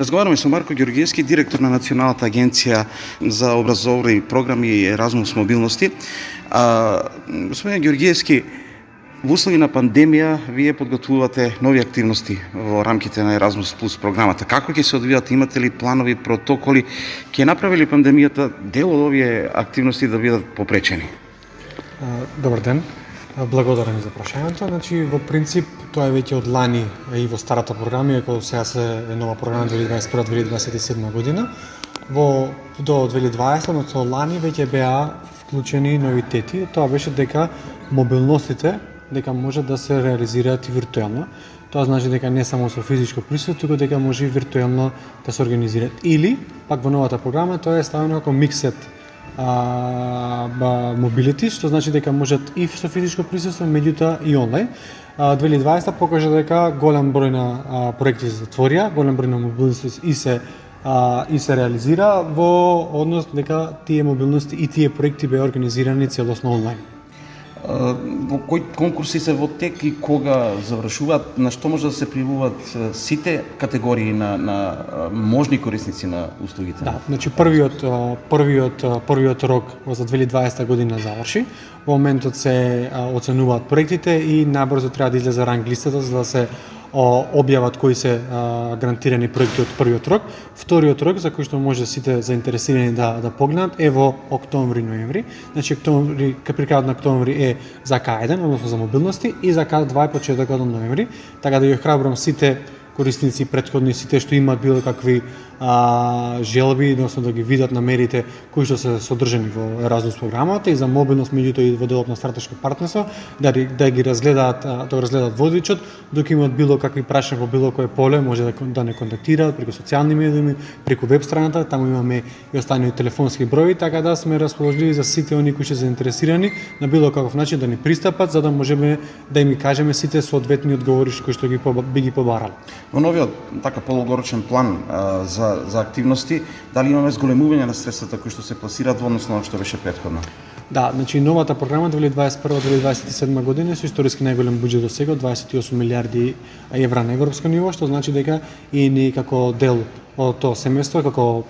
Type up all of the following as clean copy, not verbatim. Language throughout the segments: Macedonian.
Разговараме со Марко Ѓорѓевски, директор на Националната агенција за образовни програми и Еразмус мобилности. Господин Ѓорѓевски, во услови на пандемија, вие подготвувате нови активности во рамките на Еразмус Плюс програмата. Како ќе се одвијат? Имате ли планови, протоколи? Ќе направи ли пандемијата дел од овие активности да бидат попречени? Добар ден. Благодарам за прашањето. Значи, во принцип, тоа е веќе од лани и во старата програма, иако сега е нова програма 2021-2027 година. До 2020, односно лани, веќе беа вклучени новитети. Тоа беше дека мобилностите дека може да се реализираат и виртуелно. Тоа значи дека не само со физичко присуство, туку дека може и виртуелно да се организираат. Или, пак во новата програма, тоа е ставено како миксет mobility, што значи дека можат и со физичко присуство, меѓутоа и онлайн. 2020 покажа дека голем број на проекти се затворија, голем број на мобилности и се реализира во однос дека тие мобилности и тие проекти беа организирани целосно онлайн. Во кои конкурси се во тек и кога завршуваат, на што може да се пријавуваат сите категории на можни корисници на услугите? Да, значи првиот рок за 2020 година заврши. Во моментот се оценуваат проектите и набрзо треба да излезе ранг листата за да се објават кои се гарантирани проекти од првиот рок. Вториот рок за кој што може сите заинтересирани да погледнат е во октомври-ноември. Значи при крајот на октомври е за К1, односно за мобилности, и за К2 е почетокот на ноември. Така да ја храбрам сите корисници претходни, сите што имаат било какви желби, односно да ги видат намерите кои што се содржани во Еразмус програмата и за мобилност, меѓутоа и во делот на стратешко партнерство, да ги разгледаат, водичот, докато имаат било какви прашања во било кое поле, може да не контактираат преку социјални медиуми, преку веб страната, таму имаме и останати телефонски броји, така да сме расположливи за сите они кои што се заинтересирани на било каков начин да ни пристапат, за да можеме да им кажеме сите соодветни одговори кои што би ги побарале. Во новиот така полугорочен план за активности, дали имаме зголемување на средствата кои што се пласираат во однос на што беше претходно? Да, значи новата програма 2021-2027 година со историски најголем буџет до сега, 28 милиарди евра на европско ниво, што значи дека и ни како дел од тоа семејство, како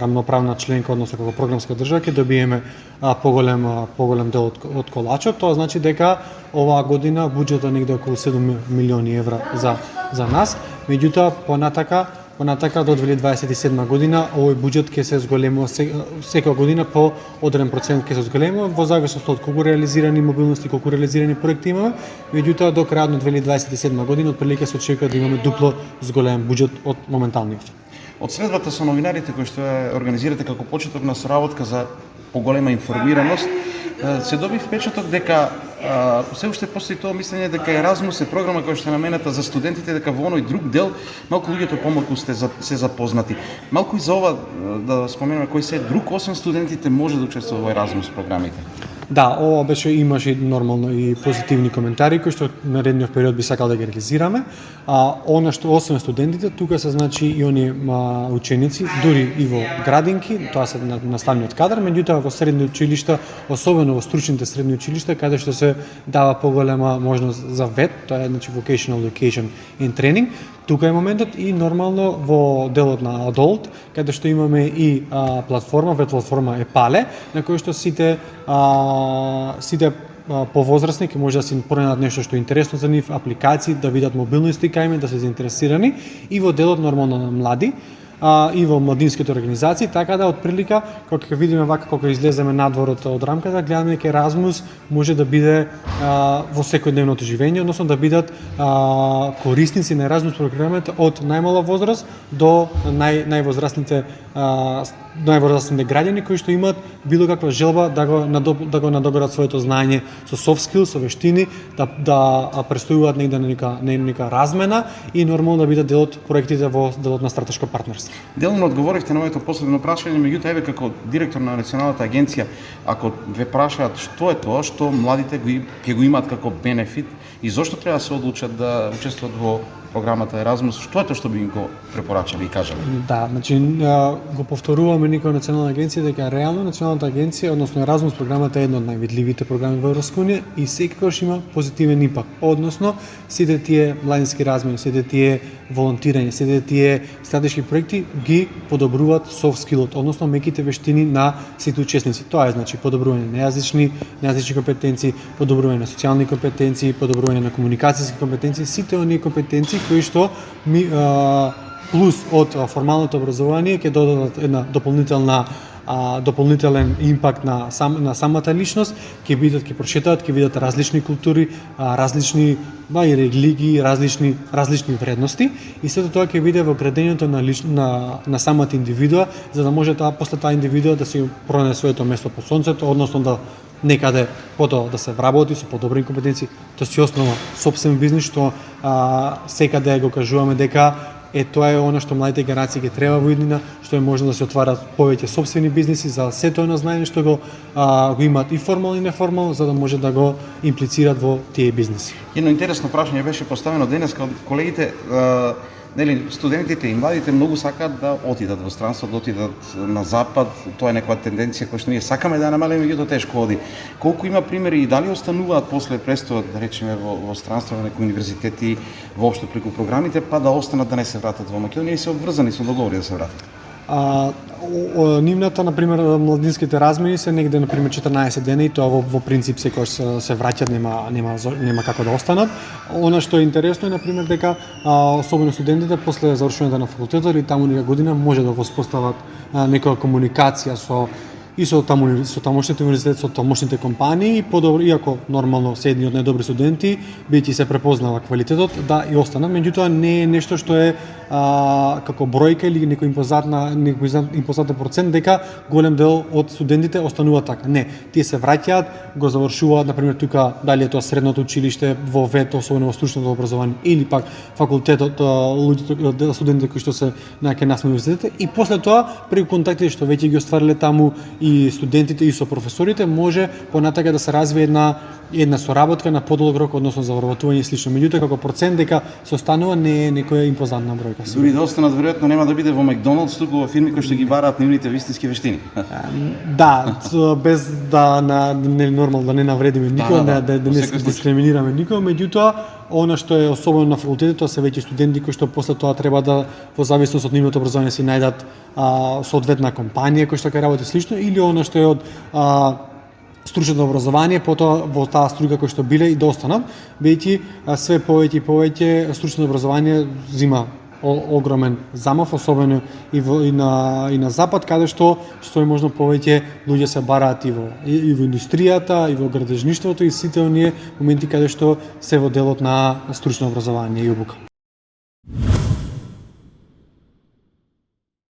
рамноправна членка, односно како програмска држава, ќе добиеме поголем дел од колачот. Тоа значи дека оваа година буџетот негде околу 7 милиони евра за нас. Меѓутоа, понатака до 2027 година овој буџет ќе се зголемува секоја година по одреден процент ќе се зголемува во зависност од колку реализирани мобилности, колку реализирани проекти имаме. Меѓутоа до крајот на 2027 година отприлика се очекува да имаме дупло зголем буџет од моменталниот. Од средбата со новинарите кои што ја организирате како почеток на соработка за поголема информираност, се доби впечаток дека се уште постои тоа мислење дека Еразмус е програма која што е наменета за студентите, дека во оној друг дел малку луѓето помалку се запознати. Малку и за ова да споменеме кој се друг освен студентите може да учествува во Еразмус програмите. Да, ова имаше нормално и позитивни коментари кои што наредниот период би сакал да ги реализираме. Она што освен студентите, тука се значи и оние ученици, дури и во градинки, тоа се наставниот кадар, меѓутоа во средни училишта, особено во стручните средни училишта, каде што се дава поголема можност за ВЕТ, тоа е значи Vocational Education and Training. Тука е моментот и нормално во делот на Adult, каде што имаме и платформа, веб платформа Епале, на кој што сите повозрастни ќе може да се пронајдат нешто што е интересно за нив, апликации, да видат мобилности кај име, да се заинтересирани, и во делот нормално на млади, и во младинските организации, така да отприлика кога ќе видиме вака кога излеземе надвор од рамката, гледаме дека Еразмус може да биде во секојдневното живење, односно да бидат корисници на Еразмус програмата од најмала возраст до највозрастните граѓани кои што имаат било каква желба да го надоградат своето знаење со soft skills, со вештини, да престојуваат негде на нека размена и нормално да бидат дел од проектите во делот на стратешко партнерство. Делно одговоривте на моето последно прашање, меѓутоа еве како директор на Националната агенција, ако ве прашаат што е тоа што младите ќе го имаат како бенефит и зошто треба да се одлучат да учествуваат во програмата Еразмус, што е тоа што би им го препорачале и кажале? Да, значи го повторуваме никој Национална агенција дека реално Националната агенција, односно Еразмус програмата е една од највидливите програми во Европска унија и секогаш има позитивен импакт. Односно сите тие младински размени, сите тие волонтирање, сите тие стратешки проекти ги подобруваат soft skillот, односно меките вештини на сите учесници. Тоа е значи подобрување на јазични компетенции, подобрување на социјални компетенции, подобрување на комуникацијски компетенции, сите оние компетенции кои што плюс од формалното образование ќе додадат една дополнителен импакт на самата личност, ќе прочитаат, ќе видат различни култури, различни и религии, различни вредности и сето тоа ќе биде во градењето на самата индивидуа, за да може после таа индивидуа да си пронајде своето место под сонцето, односно да некаде потоа да се вработи со подобри компетенции, да си основа сопствен бизнис, што секаде го кажуваме дека тоа е она што младите генерации ги треба во иднина, што е можно да се отварат повеќе сопствени бизниси за сето едно знаење што го имаат и формално и неформално, за да може да го имплицираат во тие бизниси. Едно интересно прашање беше поставено денеска од колегите. Студентите и младите многу сакаат да отидат во странство, да отидат на запад. Тоа е некоја тенденција која што ние сакаме да ја намалиме, меѓутоа тешко оди. Колку има примери и дали остануваат после престојот, да речеме, во странство на некои универзитети, воопшто преку програмите, па да останат, да не се вратат во Македонија и се обврзани со договори да се вратат? Нивната, например, младинските размени се негде, например, 14 дена и тоа во принцип секогаш се враќат, нема како да останат. Она што е интересно е, например, дека особено студентите после завршувањето на факултетот или таму нека година може да воспостават некоја комуникација со тамошните универзитети, со тамошните компании, подобро, иако нормално се едни од најдобри студенти, бидејќи се препознава квалитетот, да и останат, меѓутоа не е нешто што е како бројка или некој импозантен процент дека голем дел од студентите остануваат така. Не, тие се враќаат, го завршуваат, например, тука дали е тоа средното училиште, во ВЕТ, особено во стручното образование, или пак факултетот, луѓето, студентите кои што се на универзитетите, и после тоа преку контактите што веќе ги оствариле таму и студентите и со професорите, може понатака да се развие една соработка на подолг рок, односно за вработување и слично. Меѓутоа, како процент дека се останува, не е некоја импозантна бројка. Дури да останат, веројатно нема да биде во Макдоналдс, туку во фирми кои што ги бараат нивните вистински вештини. Да, без да нормално да не навредиме никој, да не дискриминираме никој, меѓутоа она што е особено на факултетот, тоа се веќе студенти кои што после тоа треба да во зависност од нивното образование си најдат соодветна компанија која што ќе работи слично, или она што е од стручното образование, потоа во таа струка кој што биле и да останат, бидејќи све повеќе и повеќе стручното образование зима огромен замав, особено и на запад, каде што е можно повеќе луѓе се бараат и во индустријата, и во градежништвото и сите оние моменти каде што се во делот на стручно образование и обука.